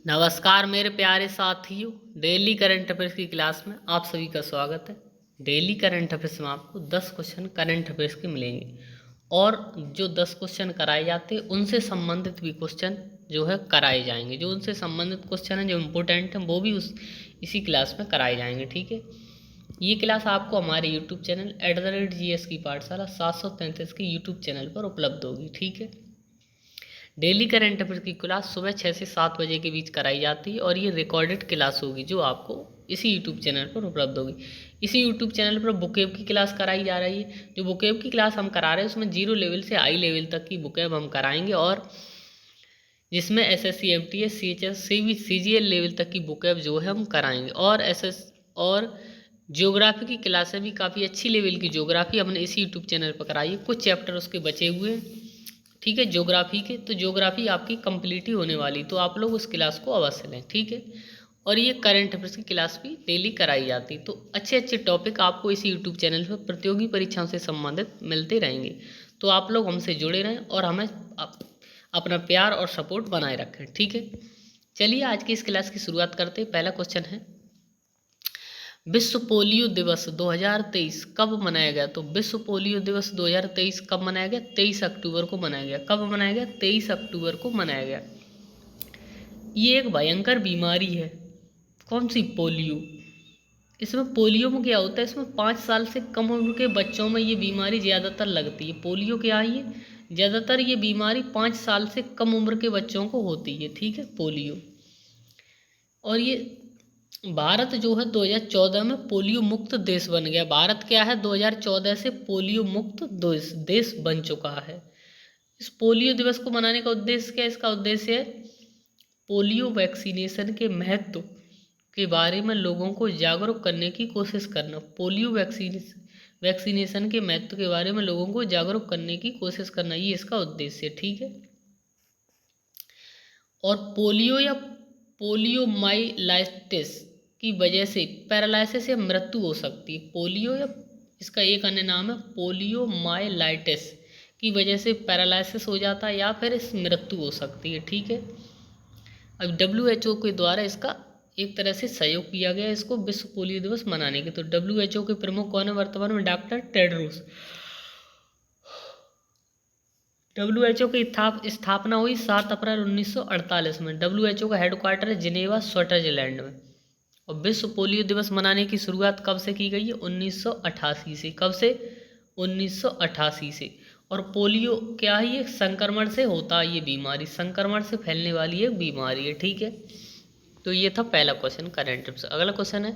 नमस्कार मेरे प्यारे साथियों, डेली करंट अफेयर्स की क्लास में आप सभी का स्वागत है। डेली करंट अफेयर्स में आपको 10 क्वेश्चन करंट अफेयर्स के मिलेंगे और जो 10 क्वेश्चन कराए जाते हैं उनसे संबंधित भी क्वेश्चन जो है कराए जाएंगे। जो उनसे संबंधित क्वेश्चन हैं जो इम्पोर्टेंट हैं वो भी इसी क्लास में कराए जाएंगे। ठीक है, ये क्लास आपको हमारे यूट्यूब चैनल @GS की पाठशाला 733 के यूट्यूब चैनल पर उपलब्ध होगी। ठीक है, डेली करंट अफेयर की क्लास सुबह 6 से 7 बजे के बीच कराई जाती है और ये रिकॉर्डेड क्लास होगी जो आपको इसी यूट्यूब चैनल पर उपलब्ध होगी। इसी यूट्यूब चैनल पर बुकेब की क्लास कराई जा रही है। जो बुकेब की क्लास हम करा रहे हैं उसमें 0 लेवल से हाई लेवल तक की बुकेब हम कराएंगे और जिसमें SSC MTS CHS CGL level तक की बुकेब जो है हम कराएंगे और ज्योग्राफी की क्लासें भी काफ़ी अच्छी लेवल की ज्योग्राफी हमने इसी यूट्यूब चैनल पर कराई है। कुछ चैप्टर उसके बचे हुए हैं, ठीक है, ज्योग्राफी के, तो ज्योग्राफी आपकी कंप्लीट ही होने वाली, तो आप लोग उस क्लास को अवश्य लें। ठीक है, और ये करंट अफेयर्स की क्लास भी डेली कराई जाती, तो अच्छे अच्छे टॉपिक आपको इसी यूट्यूब चैनल पर प्रतियोगी परीक्षाओं से संबंधित मिलते रहेंगे। तो आप लोग हमसे जुड़े रहें और हमें अपना प्यार और सपोर्ट बनाए रखें। ठीक है, चलिए आज की इस क्लास की शुरुआत करते हैं। पहला क्वेश्चन है, विश्व पोलियो दिवस 2023 कब मनाया गया? तो विश्व पोलियो दिवस 2023 कब मनाया गया? 23 अक्टूबर को मनाया गया। कब मनाया गया? 23 अक्टूबर को मनाया गया। ये एक भयंकर बीमारी है। कौन सी? पोलियो। इसमें पोलियो में क्या होता है, इसमें 5 साल से कम उम्र के बच्चों में ये बीमारी ज़्यादातर लगती है। पोलियो क्या है? ये ज़्यादातर ये बीमारी 5 साल से कम उम्र के बच्चों को होती है। ठीक है, पोलियो। और ये भारत जो है 2014 में पोलियो मुक्त देश बन गया। भारत क्या है 2014 से पोलियो मुक्त देश बन चुका है। इस पोलियो दिवस को मनाने का उद्देश्य क्या है? इसका उद्देश्य है पोलियो वैक्सीनेशन के महत्व के बारे में लोगों को जागरूक करने की कोशिश करना। पोलियो वैक्सीनेशन के महत्व के बारे में लोगों को जागरूक करने की कोशिश करना, ये इसका उद्देश्य है। ठीक है, और पोलियो या पोलियोमाइलाइटिस की वजह से पैरालिसिस या मृत्यु हो सकती है। पोलियो या इसका एक अन्य नाम है पोलियोमाइलाइटिस की वजह से पैरालिसिस हो जाता है या फिर इस मृत्यु हो सकती है। ठीक है, अब WHO के द्वारा इसका एक तरह से सहयोग किया गया इसको विश्व पोलियो दिवस मनाने के। तो WHO के प्रमुख कौन है वर्तमान में? Doctor Tedros. WHO की स्थापना हुई 7 अप्रैल 1948 में। WHO का हेडक्वार्टर है जिनेवा, स्विट्जरलैंड में। और विश्व पोलियो दिवस मनाने की शुरुआत कब से की गई है? 1988 से। कब से? 1988 से। और पोलियो क्या है? ये संक्रमण से होता है, ये बीमारी संक्रमण से फैलने वाली एक बीमारी है। ठीक है, तो ये था पहला क्वेश्चन करंट अफेयर्स। अगला क्वेश्चन है,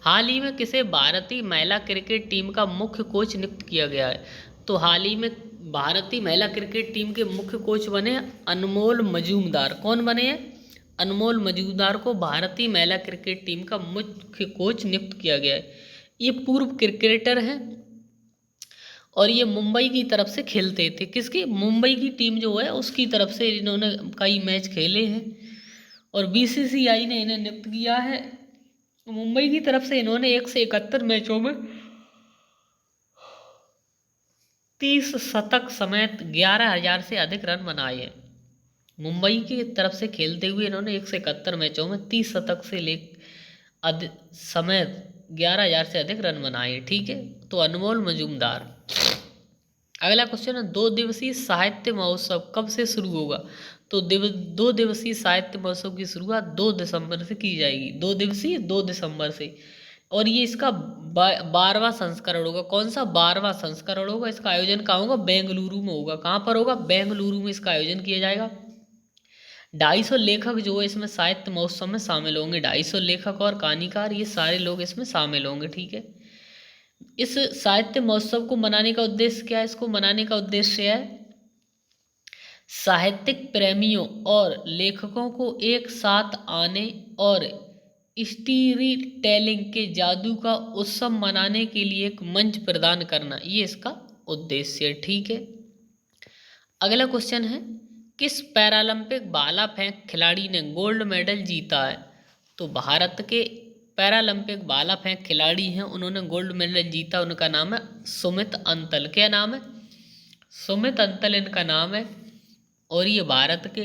हाल ही में किसे भारतीय महिला क्रिकेट टीम का मुख्य कोच नियुक्त किया गया है? तो हाल ही में भारतीय महिला क्रिकेट टीम के मुख्य कोच बने अनमोल मजूमदार। कौन बने हैं? अनमोल मजूमदार को भारतीय महिला क्रिकेट टीम का मुख्य कोच नियुक्त किया गया है। ये पूर्व क्रिकेटर हैं और ये मुंबई की तरफ से खेलते थे। किसकी? मुंबई की टीम जो है उसकी तरफ से इन्होंने कई मैच खेले हैं और BCCI ने इन्हें नियुक्त किया है। मुंबई की तरफ से इन्होंने 171 मैचों में 30 शतक समेत 11,000 से अधिक रन बनाए हैं। मुंबई की तरफ से खेलते हुए इन्होंने 171 मैचों में 30 शतक से समेत 11,000 से अधिक रन बनाए। ठीक है, तो अनमोल मजूमदार। अगला क्वेश्चन है, 2 दिवसीय साहित्य महोत्सव कब से शुरू होगा? तो 2 दिवसीय साहित्य महोत्सव की शुरुआत 2 दिसंबर से की जाएगी। 2 दिवसीय 2 दिसंबर से, और ये इसका 12वां संस्करण होगा। कौन सा? 12वां संस्करण होगा। इसका आयोजन कहाँ होगा? बेंगलुरु में होगा। कहाँ पर होगा? बेंगलुरु में इसका आयोजन किया जाएगा। 250 लेखक जो है इसमें साहित्य महोत्सव में शामिल होंगे। 250 लेखक और कहानीकार, ये सारे लोग इसमें शामिल होंगे। ठीक है, इस साहित्य महोत्सव को मनाने का उद्देश्य क्या है? इसको मनाने का उद्देश्य है साहित्यिक प्रेमियों और लेखकों को एक साथ आने और स्टोरी टेलिंग के जादू का उत्सव मनाने के लिए एक मंच प्रदान करना, ये इसका उद्देश्य है। ठीक है, अगला क्वेश्चन है, किस पैरालंपिक भाला फेंक खिलाड़ी ने गोल्ड मेडल जीता है? तो भारत के पैरालंपिक भाला फेंक खिलाड़ी हैं, उन्होंने गोल्ड मेडल जीता। उनका नाम है सुमित अंतल। क्या नाम है? सुमित अंतल इनका नाम है और ये भारत के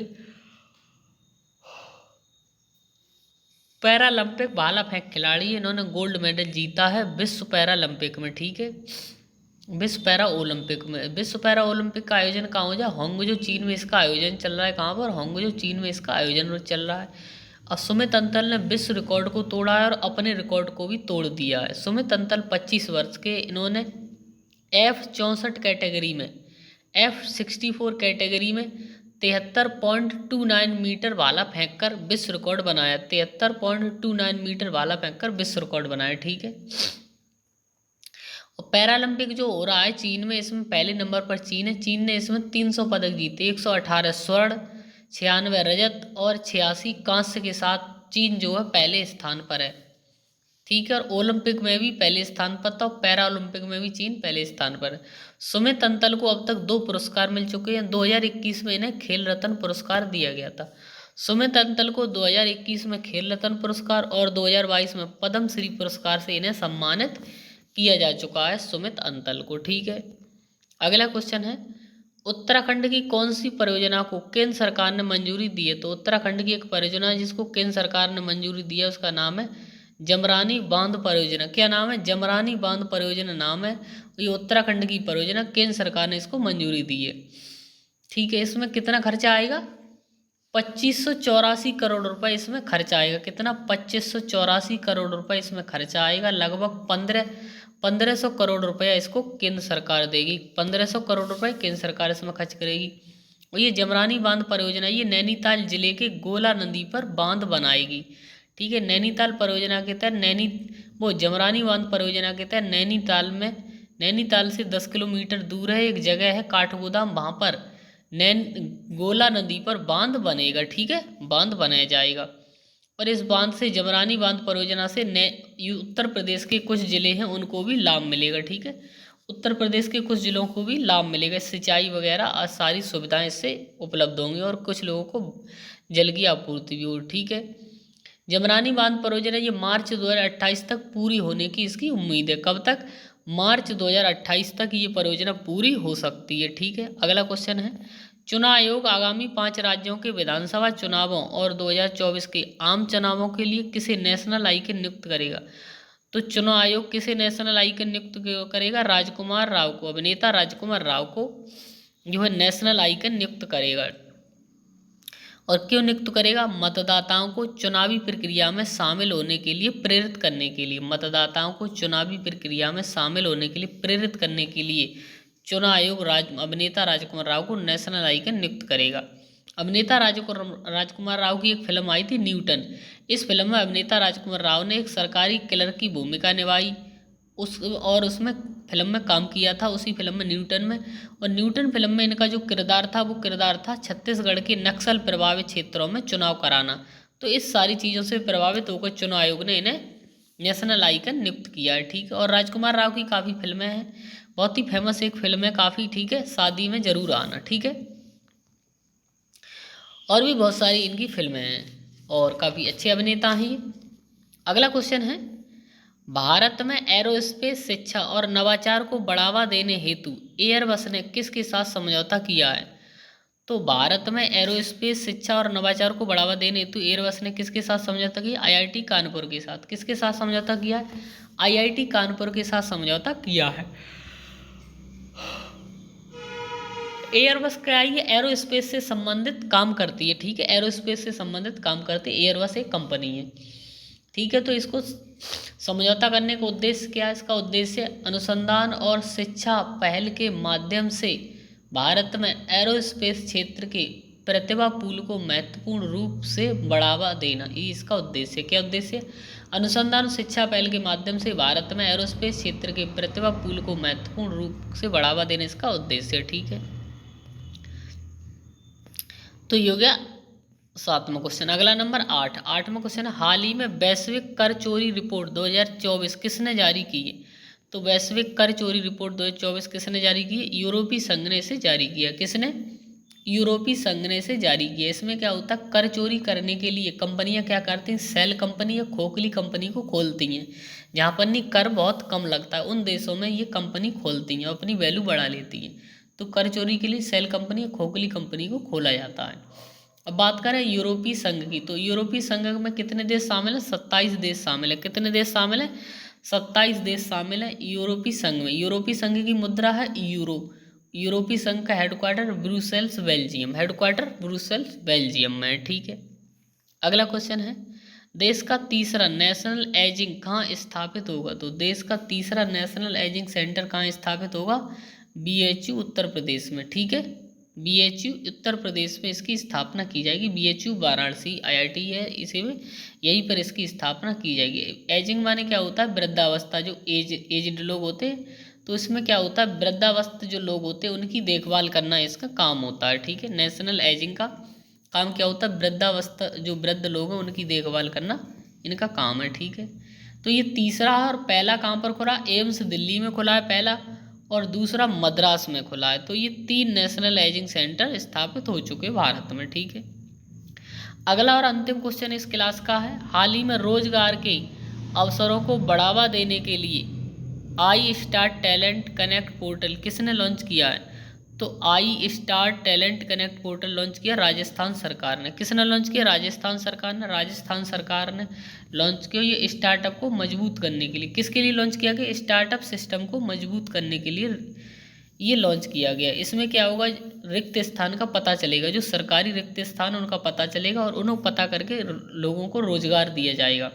पैरालंपिक भाला फेंक खिलाड़ी है, इन्होंने गोल्ड मेडल जीता है विश्व पैरालंपिक में, ठीक है। विश्व पैरा ओलंपिक में, विश्व पैरा ओलंपिक का आयोजन कहाँ हो जाए, होंगजो चीन में इसका आयोजन चल रहा है। कहाँ पर, होंगजो चीन में इसका आयोजन चल रहा है। और सुमित अंतल ने विश्व रिकॉर्ड को तोड़ा है और अपने रिकॉर्ड को भी तोड़ दिया है। सुमित अंतल 25 वर्ष के, इन्होंने F64 कैटेगरी में, F64 कैटेगरी में 73.29 मीटर भाला फेंककर विश्व रिकॉर्ड बनाया। 73.29 मीटर भाला फेंककर विश्व रिकॉर्ड बनाया, ठीक है। और पैरालंपिक जो हो रहा है चीन में, इसमें पहले नंबर पर चीन है। चीन ने इसमें 300 पदक जीते, 118 स्वर्ण, 96 रजत और 86 कांस्य के साथ चीन जो है पहले स्थान पर है, ठीक है। और ओलंपिक में भी पहले स्थान पर था और पैरा ओलंपिक में भी चीन पहले स्थान पर है। सुमित अंतल को अब तक 2 पुरस्कार मिल चुके हैं। 2021 में इन्हें खेल रत्न पुरस्कार दिया गया था। सुमित अंतल को 2021 में खेल रत्न पुरस्कार और 2022 में पद्म श्री पुरस्कार से इन्हें सम्मानित किया जा चुका है, सुमित अंतल को, ठीक है। अगला क्वेश्चन है, उत्तराखंड की कौन सी परियोजना को केंद्र सरकार ने मंजूरी दी है। तो उत्तराखंड की एक परियोजना है जिसको केंद्र सरकार ने मंजूरी दी है, उसका नाम है जमरानी बांध परियोजना। क्या नाम है, जमरानी बांध परियोजना नाम है। ये उत्तराखंड की परियोजना, केंद्र सरकार ने इसको मंजूरी दी है, ठीक है। इसमें कितना खर्चा आएगा, 2584 करोड़ रुपए इसमें खर्चा आएगा। कितना, 2584 करोड़ रुपए इसमें खर्चा आएगा। लगभग 1500 करोड़ रुपया इसको केंद्र सरकार देगी। 1500 करोड़ रुपए केंद्र सरकार इसमें खर्च करेगी। और ये जमरानी बांध परियोजना ये नैनीताल जिले के गोला नदी पर बांध बनाएगी, ठीक है। नैनीताल परियोजना के तहत जमरानी बांध परियोजना के तहत नैनीताल से 10 किलोमीटर दूर है एक जगह है काठगोदाम, वहाँ पर गोला नदी पर बांध बनेगा, ठीक है, बांध बनाया जाएगा। और इस बांध से, जमरानी बांध परियोजना से उत्तर प्रदेश के कुछ जिले हैं उनको भी लाभ मिलेगा, ठीक है। उत्तर प्रदेश के कुछ जिलों को भी लाभ मिलेगा, सिंचाई वगैरह सारी सुविधाएं इससे उपलब्ध होंगी और कुछ लोगों को जल की आपूर्ति भी होगी, ठीक है। जमरानी बांध परियोजना ये मार्च 2028 तक पूरी होने की इसकी उम्मीद है। कब तक, मार्च 2028 तक ये परियोजना पूरी हो सकती है, ठीक है। अगला क्वेश्चन है, चुनाव आयोग आगामी 5 राज्यों के विधानसभा चुनावों और 2024 के आम चुनावों के लिए किसे नेशनल आइकन नियुक्त करेगा। तो चुनाव आयोग किसे नेशनल आइकन नियुक्त करेगा, राजकुमार राव को, अभिनेता राजकुमार राव को जो है नेशनल आइकन नियुक्त करेगा। और क्यों नियुक्त करेगा, मतदाताओं को चुनावी प्रक्रिया में शामिल होने के लिए प्रेरित करने के लिए, मतदाताओं को चुनावी प्रक्रिया में शामिल होने के लिए प्रेरित करने के लिए चुनाव आयोग अभिनेता राजकुमार राव को नेशनल आइकन नियुक्त करेगा। अभिनेता राजकुमार राव की एक फिल्म आई थी न्यूटन। इस फिल्म में अभिनेता राजकुमार राव ने एक सरकारी किलर की भूमिका निभाई, उसमें फिल्म में काम किया था, उसी फिल्म में न्यूटन में। और न्यूटन फिल्म में इनका जो किरदार था वो किरदार था छत्तीसगढ़ के नक्सल प्रभावित क्षेत्रों में चुनाव कराना। तो इस सारी चीज़ों से प्रभावित होकर चुनाव आयोग ने इन्हें नेशनल आइकन नियुक्त किया है, ठीक है। और राजकुमार राव की काफ़ी फिल्में हैं, बहुत ही फेमस एक फिल्म है काफ़ी, ठीक है, शादी में जरूर आना, ठीक है। और भी बहुत सारी इनकी फिल्में हैं और काफ़ी अच्छे अभिनेता हैं। अगला क्वेश्चन है, भारत में एरोस्पेस शिक्षा और नवाचार को बढ़ावा देने हेतु एयरबस ने किसके साथ समझौता किया है। तो भारत में एरोस्पेस शिक्षा और नवाचार को बढ़ावा देने हेतु एयरबस ने किसके साथ समझौता किया, आईआईटी कानपुर के साथ। किसके साथ समझौता किया है, आईआईटी कानपुर के साथ समझौता किया है। एयरबस क्या है, ये एरोस्पेस से संबंधित काम करती है, ठीक है, एरोस्पेस से संबंधित काम करती है। एयरबस एक कंपनी है, ठीक है। तो इसको समझौता करने का उद्देश्य क्या है, इसका उद्देश्य अनुसंधान और शिक्षा पहल के माध्यम से भारत में एरोस्पेस क्षेत्र के प्रतिभा पूल को महत्वपूर्ण रूप से बढ़ावा देना, ये इसका उद्देश्य। क्या उद्देश्य, अनुसंधान और शिक्षा पहल के माध्यम से भारत में एरोस्पेस क्षेत्र के प्रतिभा पूल को महत्वपूर्ण रूप से बढ़ावा देना इसका उद्देश्य, ठीक है। तो ये हो गया 7वां क्वेश्चन। अगला नंबर 8वां क्वेश्चन है, हाल ही में वैश्विक कर चोरी रिपोर्ट 2024 किसने जारी की है। तो वैश्विक कर चोरी रिपोर्ट 2024 किसने जारी की है, यूरोपीय संघ ने इसे जारी किया। किसने, यूरोपीय संघ ने इसे जारी किया। इसमें क्या होता है, कर चोरी करने के लिए कंपनियां क्या करती हैं, सेल कंपनी या खोखली कंपनी को खोलती हैं। जहाँ पर नहीं कर बहुत कम लगता है उन देशों में ये कंपनी खोलती हैं, अपनी वैल्यू बढ़ा लेती हैं। तो कर चोरी के लिए सेल कंपनी या खोखली कंपनी को खोला जाता है। अब बात करें यूरोपीय संघ की, तो यूरोपीय संघ में कितने देश शामिल हैं? 27 देश शामिल है। कितने देश शामिल हैं? 27 देश शामिल है यूरोपीय संघ में। यूरोपीय संघ की मुद्रा है यूरो। यूरोपीय संघ का headquarter Brussels Belgium, headquarter Brussels Belgium में है, ठीक है। अगला क्वेश्चन है, देश का तीसरा नेशनल एजिंग कहाँ स्थापित होगा? तो देश का तीसरा नेशनल एजिंग सेंटर कहाँ स्थापित होगा? BHU उत्तर प्रदेश में, ठीक है। BHU उत्तर प्रदेश में इसकी स्थापना की जाएगी। BHU वाराणसी IIT है, इसी में यहीं पर इसकी स्थापना की जाएगी। एजिंग माने क्या होता है? वृद्धावस्था, जो एजड लोग होते हैं, तो इसमें क्या होता है, वृद्धावस्था जो लोग होते हैं उनकी देखभाल करना इसका काम होता है, ठीक है। नेशनल एजिंग का काम क्या होता है? वृद्धावस्था, जो वृद्ध लोग हैं उनकी देखभाल करना इनका काम है, ठीक है। तो ये तीसरा और पहला कहाँ पर खुला? एम्स दिल्ली में खुला है पहला, और दूसरा मद्रास में खुला है। तो ये 3 नेशनल एजिंग सेंटर स्थापित हो चुके भारत में, ठीक है। अगला और अंतिम क्वेश्चन इस क्लास का है, हाल ही में रोजगार के अवसरों को बढ़ावा देने के लिए I start talent connect portal किसने लॉन्च किया है? तो I start talent connect portal launch किया राजस्थान सरकार ने। किसने लॉन्च किया? राजस्थान सरकार ने। राजस्थान सरकार ने लॉन्च किया ये स्टार्टअप को मजबूत करने के लिए। किसके लिए लॉन्च किया गया? स्टार्टअप सिस्टम को मजबूत करने के लिए ये लॉन्च किया गया। इसमें क्या होगा? रिक्त स्थान का पता चलेगा, जो सरकारी रिक्त स्थान उनका पता चलेगा और उन्हें पता करके लोगों को रोजगार दिया जाएगा।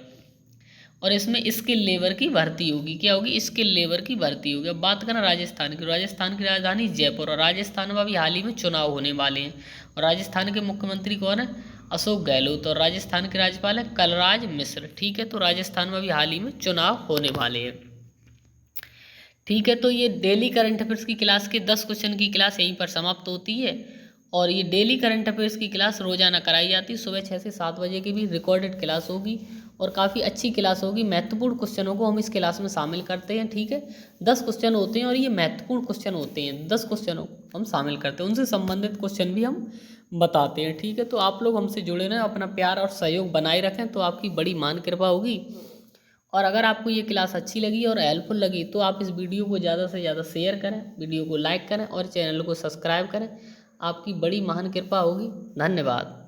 और इसमें स्किल लेबर की भर्ती होगी। क्या होगी? स्किल लेबर की भर्ती होगी। अब बात करें राजस्थान की, राजस्थान की राजधानी जयपुर, और राजस्थान में अभी हाल ही में चुनाव होने वाले हैं। और राजस्थान के मुख्यमंत्री कौन है? अशोक गहलोत। और राजस्थान के राज्यपाल है कलराज मिश्र, ठीक है। तो राजस्थान में अभी हाल ही में चुनाव होने वाले हैं, ठीक है। तो ये डेली करंट अफेयर्स की क्लास के 10 क्वेश्चन की क्लास यहीं पर समाप्त होती है। और ये डेली करंट अफेयर्स की क्लास रोजाना कराई जाती है, सुबह 6 से 7 बजे की भी रिकॉर्डेड क्लास होगी और काफ़ी अच्छी क्लास होगी। महत्वपूर्ण क्वेश्चनों को हम इस क्लास में शामिल करते हैं, ठीक है। 10 क्वेश्चन होते हैं और ये महत्वपूर्ण क्वेश्चन होते हैं। 10 क्वेश्चनों को हम शामिल करते हैं, उनसे संबंधित क्वेश्चन भी हम बताते हैं, ठीक है। तो आप लोग हमसे जुड़े रहें, अपना प्यार और सहयोग बनाए रखें, तो आपकी बड़ी मान कृपा होगी। और अगर आपको ये क्लास अच्छी लगी और हेल्पफुल लगी तो आप इस वीडियो को ज़्यादा से ज़्यादा शेयर करें, वीडियो को लाइक करें और चैनल को सब्सक्राइब करें। आपकी बड़ी महान कृपा होगी। धन्यवाद।